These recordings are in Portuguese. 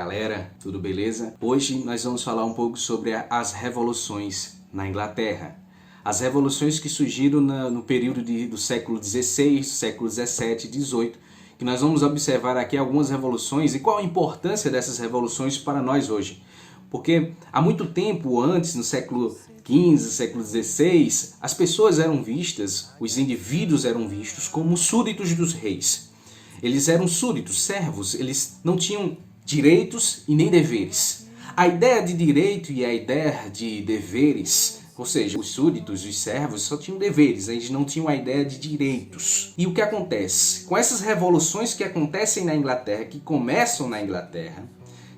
galera, tudo beleza? Hoje nós vamos falar um pouco sobre as revoluções na Inglaterra. As revoluções que surgiram no período do século XVI, século XVII e XVIII, que nós vamos observar aqui algumas revoluções e qual a importância dessas revoluções para nós hoje. Porque há muito tempo antes, no século XV, século XVI, as pessoas eram vistas, os indivíduos eram vistos como súditos dos reis. Eles eram súditos, servos, eles não tinham direitos e nem deveres. A ideia de direito e a ideia de deveres, ou seja, os súditos, os servos, só tinham deveres, eles não tinham a ideia de direitos. E o que acontece? Com essas revoluções que acontecem na Inglaterra, que começam na Inglaterra,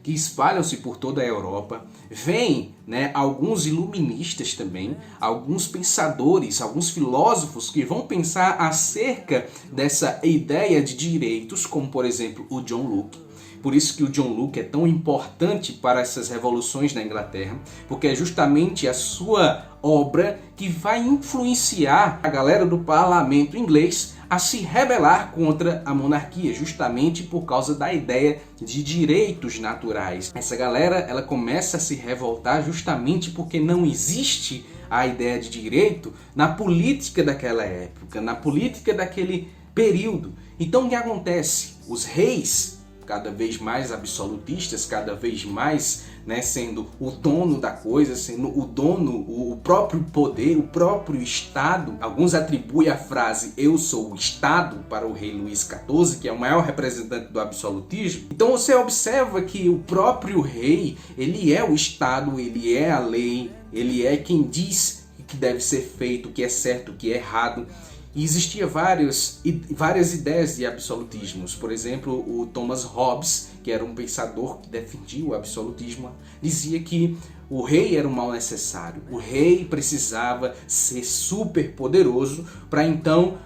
que espalham-se por toda a Europa, vêm alguns iluministas também, alguns pensadores, alguns filósofos que vão pensar acerca dessa ideia de direitos, como por exemplo o John Locke. Por isso que o John Locke é tão importante para essas revoluções na Inglaterra, porque é justamente a sua obra que vai influenciar a galera do parlamento inglês a se rebelar contra a monarquia, justamente por causa da ideia de direitos naturais. Essa galera, ela começa a se revoltar justamente porque não existe a ideia de direito na política daquela época, na política daquele período. Então o que acontece? Os reis, cada vez mais absolutistas, cada vez mais sendo o dono da coisa, sendo o dono, o próprio poder, o próprio Estado. Alguns atribuem a frase "eu sou o Estado" para o rei Luís XIV, que é o maior representante do absolutismo. Então você observa que o próprio rei, ele é o Estado, ele é a lei, ele é quem diz o que deve ser feito, o que é certo, o que é errado. E existia várias ideias de absolutismos. Por exemplo, o Thomas Hobbes, que era um pensador que defendia o absolutismo, dizia que o rei era um mal necessário. O rei precisava ser super poderoso para então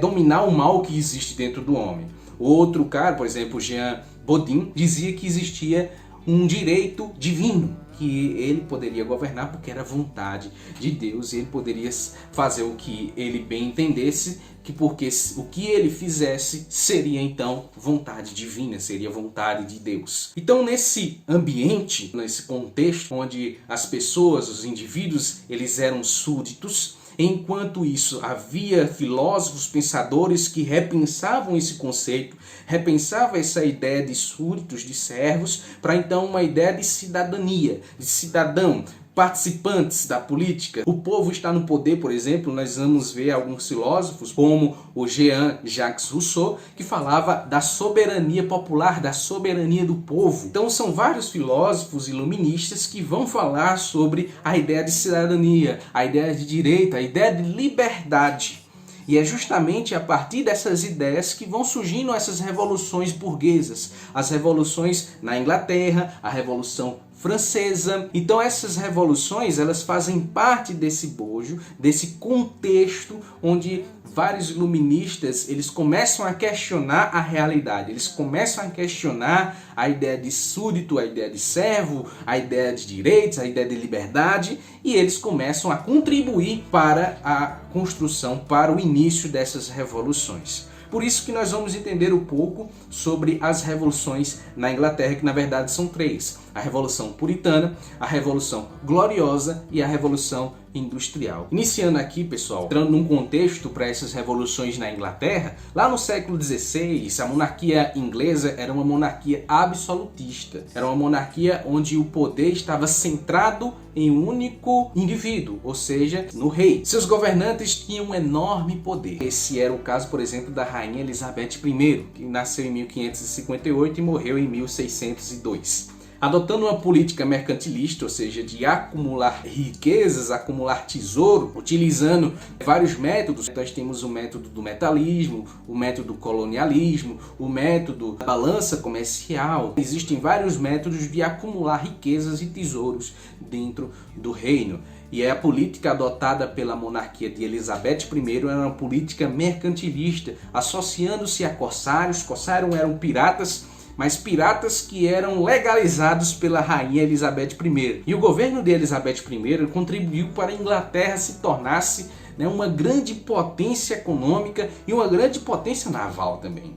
dominar o mal que existe dentro do homem. Outro cara, por exemplo, Jean Bodin, dizia que existia um direito divino, que ele poderia governar porque era vontade de Deus e ele poderia fazer o que ele bem entendesse, porque o que ele fizesse seria então vontade divina, seria vontade de Deus. Então nesse ambiente, nesse contexto onde as pessoas, os indivíduos, eles eram súditos, enquanto isso havia filósofos, pensadores que repensavam esse conceito, repensavam essa ideia de súditos, de servos, para então uma ideia de cidadania, de cidadão, participantes da política. O povo está no poder, por exemplo, nós vamos ver alguns filósofos como o Jean-Jacques Rousseau, que falava da soberania popular, da soberania do povo. Então são vários filósofos iluministas que vão falar sobre a ideia de cidadania, a ideia de direito, a ideia de liberdade. E é justamente a partir dessas ideias que vão surgindo essas revoluções burguesas. As revoluções na Inglaterra, a Revolução Francesa. Então essas revoluções, elas fazem parte desse bojo, desse contexto onde vários iluministas, eles começam a questionar a realidade, eles começam a questionar a ideia de súdito, a ideia de servo, a ideia de direitos, a ideia de liberdade, e eles começam a contribuir para a construção, para o início dessas revoluções. Por isso que nós vamos entender um pouco sobre as revoluções na Inglaterra, que na verdade são três: a Revolução Puritana, a Revolução Gloriosa e a Revolução Industrial. Iniciando aqui, pessoal, entrando num contexto para essas revoluções na Inglaterra, lá no século XVI, a monarquia inglesa era uma monarquia absolutista. Era uma monarquia onde o poder estava centrado em um único indivíduo, ou seja, no rei. Seus governantes tinham um enorme poder. Esse era o caso, por exemplo, da Rainha Elizabeth I, que nasceu em 1558 e morreu em 1602. Adotando uma política mercantilista, ou seja, de acumular riquezas, acumular tesouro, utilizando vários métodos. Nós temos o método do metalismo, o método do colonialismo, o método da balança comercial. Existem vários métodos de acumular riquezas e tesouros dentro do reino. E a política adotada pela monarquia de Elizabeth I era uma política mercantilista, associando-se a corsários. Corsários eram piratas, mas piratas que eram legalizados pela Rainha Elizabeth I. E o governo de Elizabeth I contribuiu para a Inglaterra se tornasse uma grande potência econômica e uma grande potência naval também.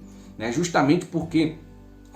Justamente porque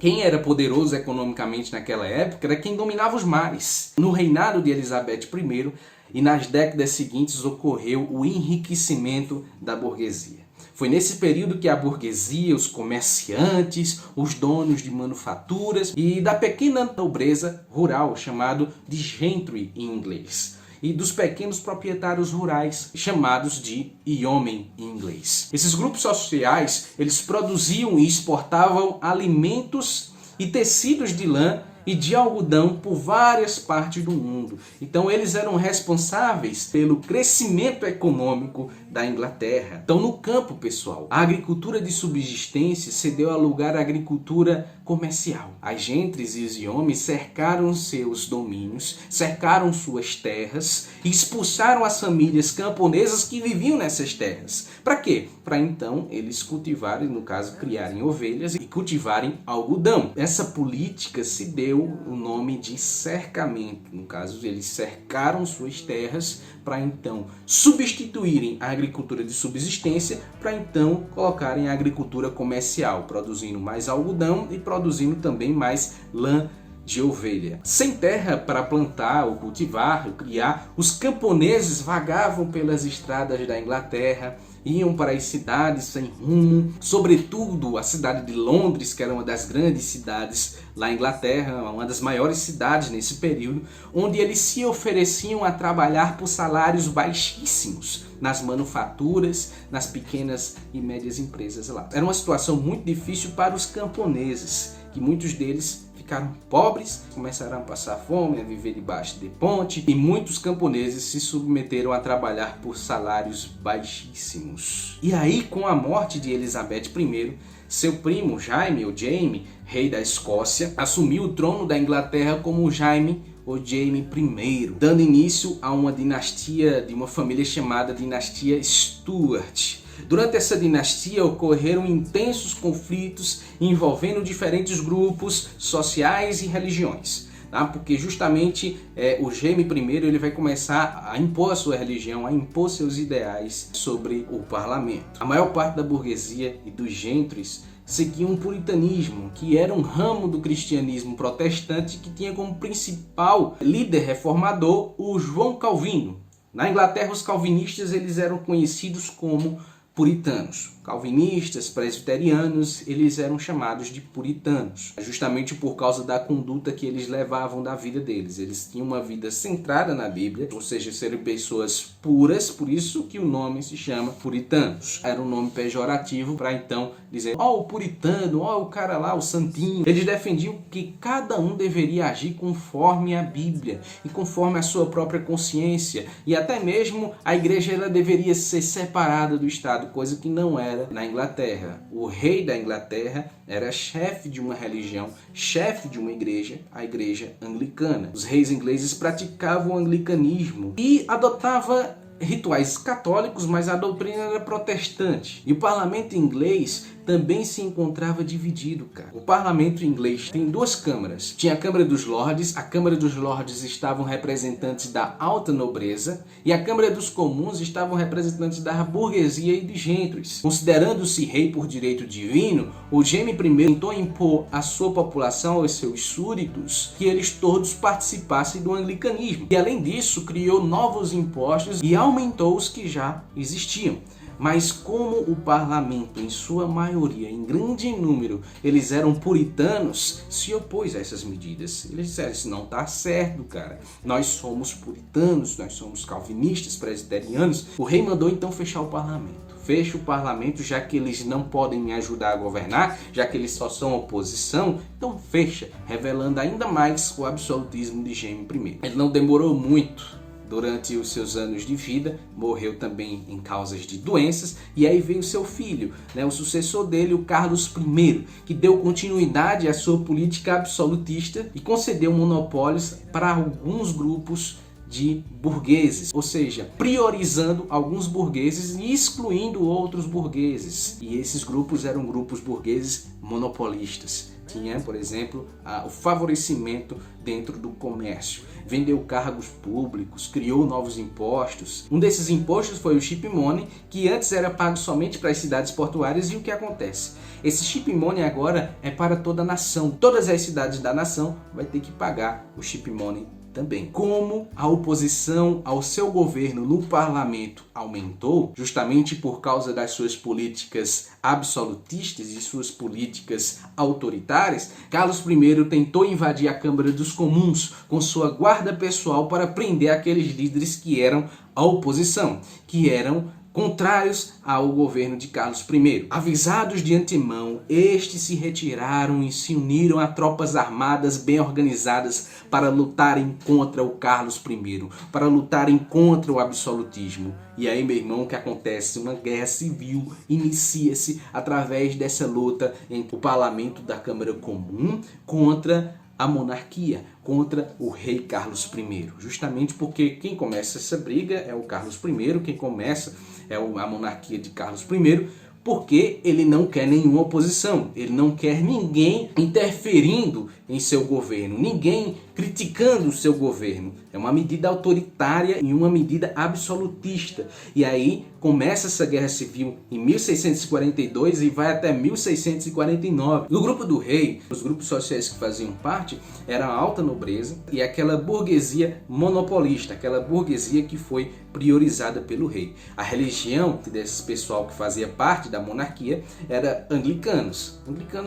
Quem era poderoso economicamente naquela época era quem dominava os mares. No reinado de Elizabeth I e nas décadas seguintes ocorreu o enriquecimento da burguesia. Foi nesse período que a burguesia, os comerciantes, os donos de manufaturas e da pequena nobreza rural, chamado de gentry em inglês, e dos pequenos proprietários rurais, chamados de yeomen em inglês. Esses grupos sociais, eles produziam e exportavam alimentos e tecidos de lã e de algodão por várias partes do mundo. Então eles eram responsáveis pelo crescimento econômico da Inglaterra. Então no campo, pessoal, a agricultura de subsistência cedeu a lugar à agricultura comercial. As gentes e os yeomen cercaram seus domínios, cercaram suas terras e expulsaram as famílias camponesas que viviam nessas terras. Para quê? Para então eles cultivarem, no caso, criarem ovelhas e cultivarem algodão. Essa política se deu o nome de cercamento. No caso, eles cercaram suas terras para então substituírem a agricultura de subsistência para então colocarem a agricultura comercial, produzindo mais algodão e produzindo também mais lã de ovelha. Sem terra para plantar, ou cultivar, ou criar, os camponeses vagavam pelas estradas da Inglaterra, iam para as cidades sem rumo, sobretudo a cidade de Londres, que era uma das grandes cidades lá na Inglaterra, uma das maiores cidades nesse período, onde eles se ofereciam a trabalhar por salários baixíssimos nas manufaturas, nas pequenas e médias empresas lá. Era uma situação muito difícil para os camponeses, que muitos deles ficaram pobres, começaram a passar fome, a viver debaixo de ponte, e muitos camponeses se submeteram a trabalhar por salários baixíssimos. E aí, com a morte de Elizabeth I, seu primo Jaime, ou Jaime, rei da Escócia, assumiu o trono da Inglaterra como Jaime ou Jaime I, dando início a uma dinastia de uma família chamada dinastia Stuart. Durante essa dinastia ocorreram intensos conflitos envolvendo diferentes grupos sociais e religiões, tá? Porque justamente o Jaime I ele vai começar a impor a sua religião, a impor seus ideais sobre o parlamento. A maior parte da burguesia e dos gentries seguiam o puritanismo, que era um ramo do cristianismo protestante que tinha como principal líder reformador o João Calvino. Na Inglaterra, os calvinistas eles eram conhecidos como puritanos. Calvinistas, presbiterianos, eles eram chamados de puritanos, justamente por causa da conduta que eles levavam da vida deles. Eles tinham uma vida centrada na Bíblia, ou seja, serem pessoas puras, por isso que o nome se chama puritanos. Era um nome pejorativo para então dizer, ó o puritano, ó o cara lá, o santinho. Eles defendiam que cada um deveria agir conforme a Bíblia e conforme a sua própria consciência, e até mesmo a igreja ela deveria ser separada do Estado, coisa que não era na Inglaterra. O rei da Inglaterra era chefe de uma religião, chefe de uma igreja, a igreja anglicana. Os reis ingleses praticavam o anglicanismo e adotava rituais católicos, mas a doutrina era protestante. E o parlamento inglês também se encontrava dividido, cara. O parlamento inglês tem duas câmaras. Tinha a Câmara dos Lordes. A Câmara dos Lordes estavam representantes da alta nobreza e a Câmara dos Comuns estavam representantes da burguesia e de gentries. Considerando-se rei por direito divino, o Jaime I tentou impor à sua população, aos seus súditos, que eles todos participassem do anglicanismo. E além disso, criou novos impostos e aumentou os que já existiam. Mas como o parlamento, em sua maioria, em grande número, eles eram puritanos, se opôs a essas medidas. Eles disseram, isso não está certo, cara. Nós somos puritanos, nós somos calvinistas, presbiterianos. O rei mandou então fechar o parlamento. Fecha o parlamento, já que eles não podem me ajudar a governar, já que eles só são oposição, então fecha, revelando ainda mais o absolutismo de Jaime I. Ele não demorou muito. Durante os seus anos de vida, morreu também em causas de doenças, e aí veio seu filho, o sucessor dele, o Carlos I, que deu continuidade à sua política absolutista e concedeu monopólios para alguns grupos de burgueses, ou seja, priorizando alguns burgueses e excluindo outros burgueses. E esses grupos eram grupos burgueses monopolistas. tinha, por exemplo, o favorecimento dentro do comércio, vendeu cargos públicos, criou novos impostos. Um desses impostos foi o Ship Money, que antes era pago somente para as cidades portuárias, e o que acontece? Esse Ship Money agora é para toda a nação. Todas as cidades da nação vai ter que pagar o Ship Money também. Como a oposição ao seu governo no parlamento aumentou, justamente por causa das suas políticas absolutistas e suas políticas autoritárias, Carlos I tentou invadir a Câmara dos Comuns com sua guarda pessoal para prender aqueles líderes que eram a oposição, que eram contrários ao governo de Carlos I. Avisados de antemão, estes se retiraram e se uniram a tropas armadas bem organizadas para lutarem contra o Carlos I, para lutarem contra o absolutismo. E aí, meu irmão, o que acontece? Uma guerra civil inicia-se através dessa luta entre o parlamento da Câmara Comum contra a monarquia, contra o rei Carlos I. Justamente porque quem começa essa briga é o Carlos I, quem começa é a monarquia de Carlos I, porque ele não quer nenhuma oposição, ele não quer ninguém interferindo em seu governo, ninguém criticando o seu governo. É uma medida autoritária e uma medida absolutista. E aí começa essa guerra civil em 1642 e vai até 1649. No grupo do rei, os grupos sociais que faziam parte eram a alta nobreza e aquela burguesia monopolista, aquela burguesia que foi priorizada pelo rei. A religião desse pessoal que fazia parte da monarquia era anglicanos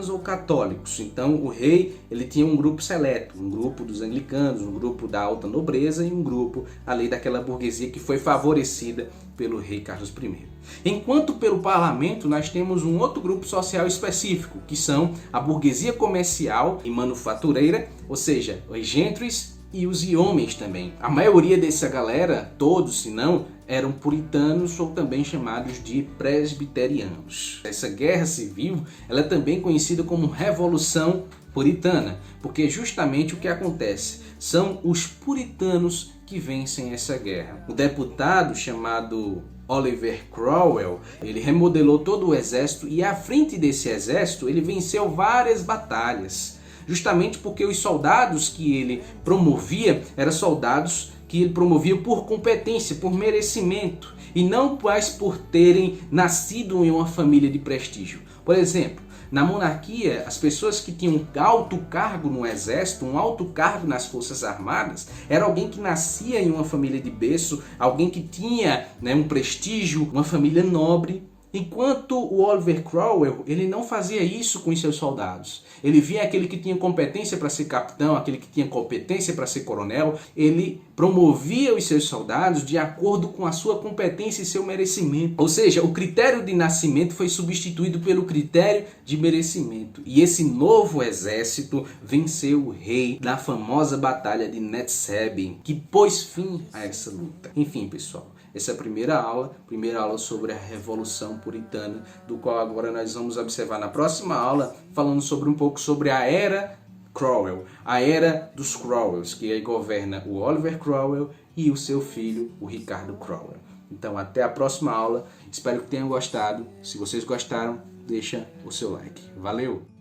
ou católicos. Então o rei ele tinha um grupo seleto, um grupo dos anglicanos, um grupo da alta nobreza e um grupo ali daquela burguesia que foi favorecida pelo rei Carlos I. Enquanto pelo parlamento nós temos um outro grupo social específico, que são a burguesia comercial e manufatureira, ou seja, os gentries e os homens também. A maioria dessa galera, todos se não, eram puritanos ou também chamados de presbiterianos. Essa guerra civil ela é também conhecida como Revolução Puritana, porque justamente o que acontece são os puritanos que vencem essa guerra. O deputado chamado Oliver Cromwell, ele remodelou todo o exército e à frente desse exército ele venceu várias batalhas. Justamente porque os soldados que ele promovia eram soldados que ele promovia por competência, por merecimento, e não mais por terem nascido em uma família de prestígio. Por exemplo, na monarquia, as pessoas que tinham alto cargo no exército, um alto cargo nas forças armadas, era alguém que nascia em uma família de berço, alguém que tinha um prestígio, uma família nobre. Enquanto o Oliver Cromwell, ele não fazia isso com os seus soldados. Ele via aquele que tinha competência para ser capitão, aquele que tinha competência para ser coronel, ele promovia os seus soldados de acordo com a sua competência e seu merecimento. Ou seja, o critério de nascimento foi substituído pelo critério de merecimento. E esse novo exército venceu o rei na famosa batalha de Netzeben, que pôs fim a essa luta. Enfim, pessoal. Essa é a primeira aula sobre a Revolução Puritana, do qual agora nós vamos observar na próxima aula, falando sobre um pouco sobre a Era Cromwell, a Era dos Cromwells, que aí governa o Oliver Cromwell e o seu filho, o Ricardo Cromwell. Então até a próxima aula, espero que tenham gostado. Se vocês gostaram, deixa o seu like. Valeu!